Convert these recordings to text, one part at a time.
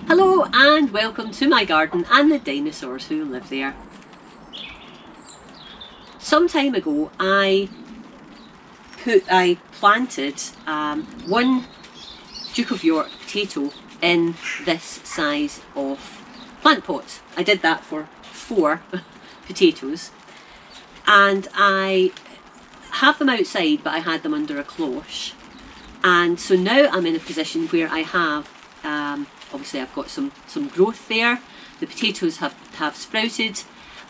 Hello and welcome to my garden and the dinosaurs who live there. Some time ago I planted one Duke of York potato in this size of plant pot. I did that for 4 potatoes, and I have them outside, but I had them under a cloche, and so now I'm in a position where I have obviously I've got some growth there. The potatoes have sprouted,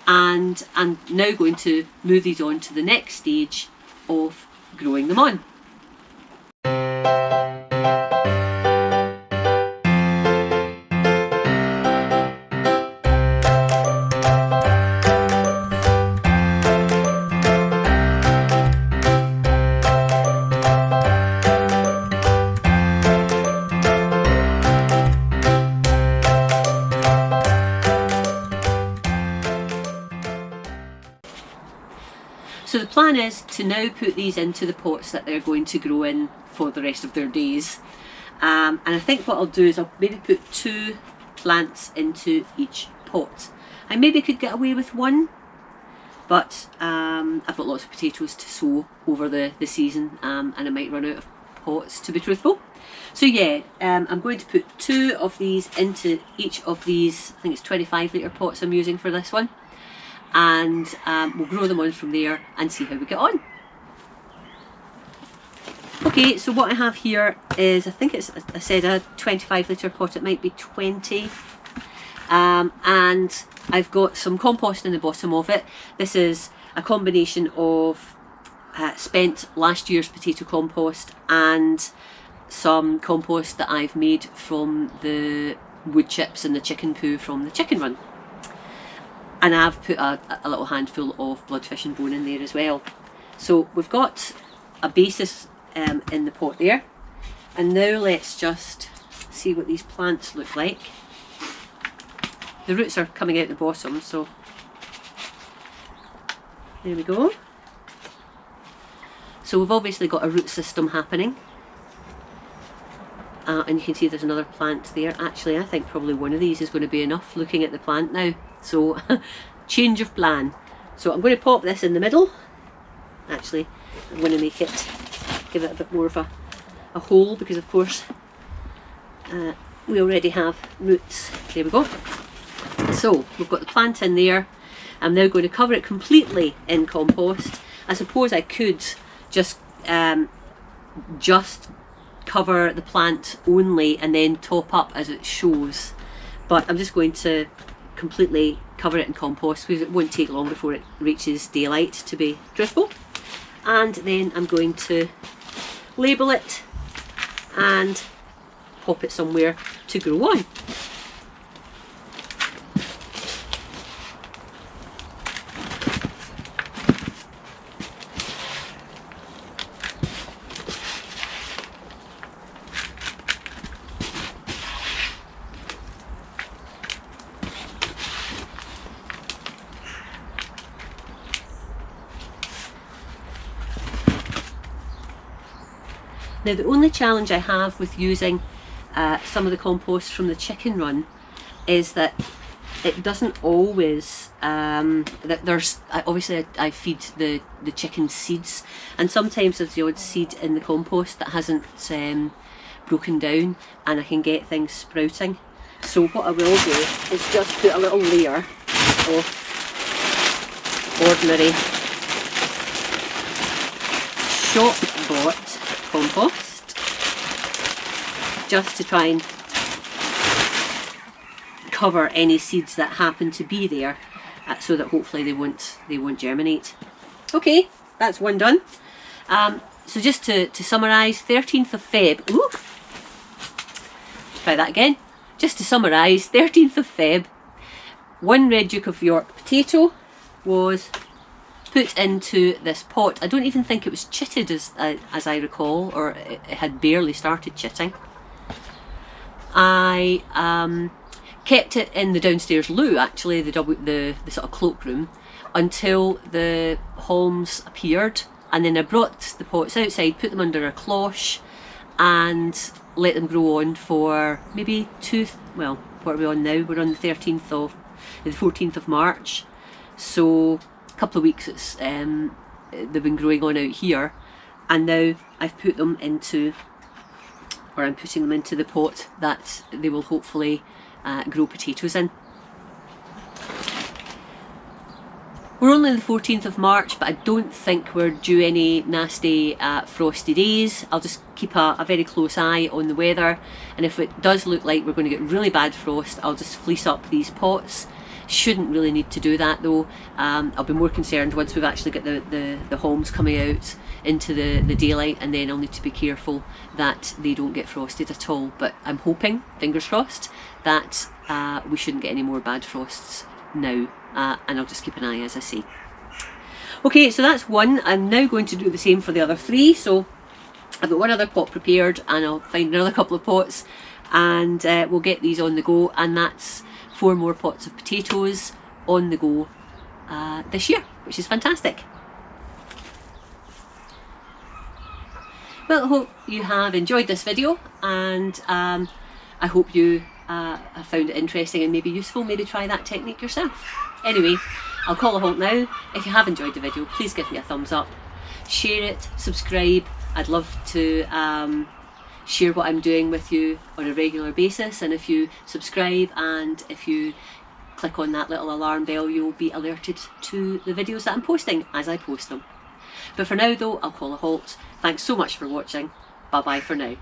and I'm now going to move these on to the next stage of growing them on. So the plan is to now put these into the pots that they're going to grow in for the rest of their days. And I think what I'll do is I'll maybe put 2 plants into each pot. I maybe could get away with 1, but I've got lots of potatoes to sow over the season, and I might run out of pots, to be truthful. So yeah, I'm going to put 2 of these into each of these, I think it's 25 litre pots I'm using for this one. And we'll grow them on from there and see how we get on. Okay, so what I have here is, I think it's, I said a 25 litre pot, it might be 20. And I've got some compost in the bottom of it. This is a combination of spent last year's potato compost and some compost that I've made from the wood chips and the chicken poo from the chicken run. And I've put a little handful of bloodfish and bone in there as well. So we've got a basis in the pot there. And now let's just see what these plants look like. The roots are coming out the bottom, so there we go. So we've obviously got a root system happening. And you can see there's another plant there. Actually, I think probably one of these is going to be enough looking at the plant now. So, change of plan. So I'm going to pop this in the middle. Actually, I'm going to make it, give it a bit more of a hole, because of course we already have roots. There we go. So we've got the plant in there. I'm now going to cover it completely in compost. I suppose I could just cover the plant only and then top up as it shows, but I'm just going to completely cover it in compost because it won't take long before it reaches daylight, to be truthful. And then I'm going to label it and pop it somewhere to grow on. Now the only challenge I have with using some of the compost from the chicken run is that it doesn't always, that there's, obviously I feed the chicken seeds, and sometimes there's the odd seed in the compost that hasn't broken down and I can get things sprouting. So what I will do is just put a little layer of ordinary shop-bought compost, just to try and cover any seeds that happen to be there, so that hopefully they won't germinate. Okay, that's one done. So just to summarise, 13th of Feb. Ooh, try that again. Just to summarise, 13th of Feb, 1 red Duke of York potato was put into this pot. I don't even think it was chitted as I recall, or it had barely started chitting. I kept it in the downstairs loo, actually, the sort of cloakroom, until the haulms appeared, and then I brought the pots outside, put them under a cloche, and let them grow on for maybe well, what are we on now? We're on the 14th of March. So a couple of weeks they've been growing on out here, and now I've put them into, or I'm putting them into the pot that they will hopefully grow potatoes in. We're only the 14th of March, but I don't think we're due any nasty frosty days. I'll just keep a very close eye on the weather, and if it does look like we're going to get really bad frost, I'll just fleece up these pots. Shouldn't really need to do that though. I'll be more concerned once we've actually got the haulms coming out into the daylight, and then I'll need to be careful that they don't get frosted at all. But I'm hoping, fingers crossed, that we shouldn't get any more bad frosts now. And I'll just keep an eye, as I say. Okay, so that's one. I'm now going to do the same for the other three. So I've got one other pot prepared, and I'll find another couple of pots, and we'll get these on the go, and that's 4 more pots of potatoes on the go this year, which is fantastic. Well, I hope you have enjoyed this video, and I hope you have found it interesting and maybe useful. Maybe try that technique yourself. Anyway, I'll call a halt now. If you have enjoyed the video, please give me a thumbs up, share it, subscribe. I'd love to share what I'm doing with you on a regular basis, and if you subscribe and if you click on that little alarm bell, you'll be alerted to the videos that I'm posting as I post them. But for now though, I'll call a halt. Thanks so much for watching. Bye bye for now.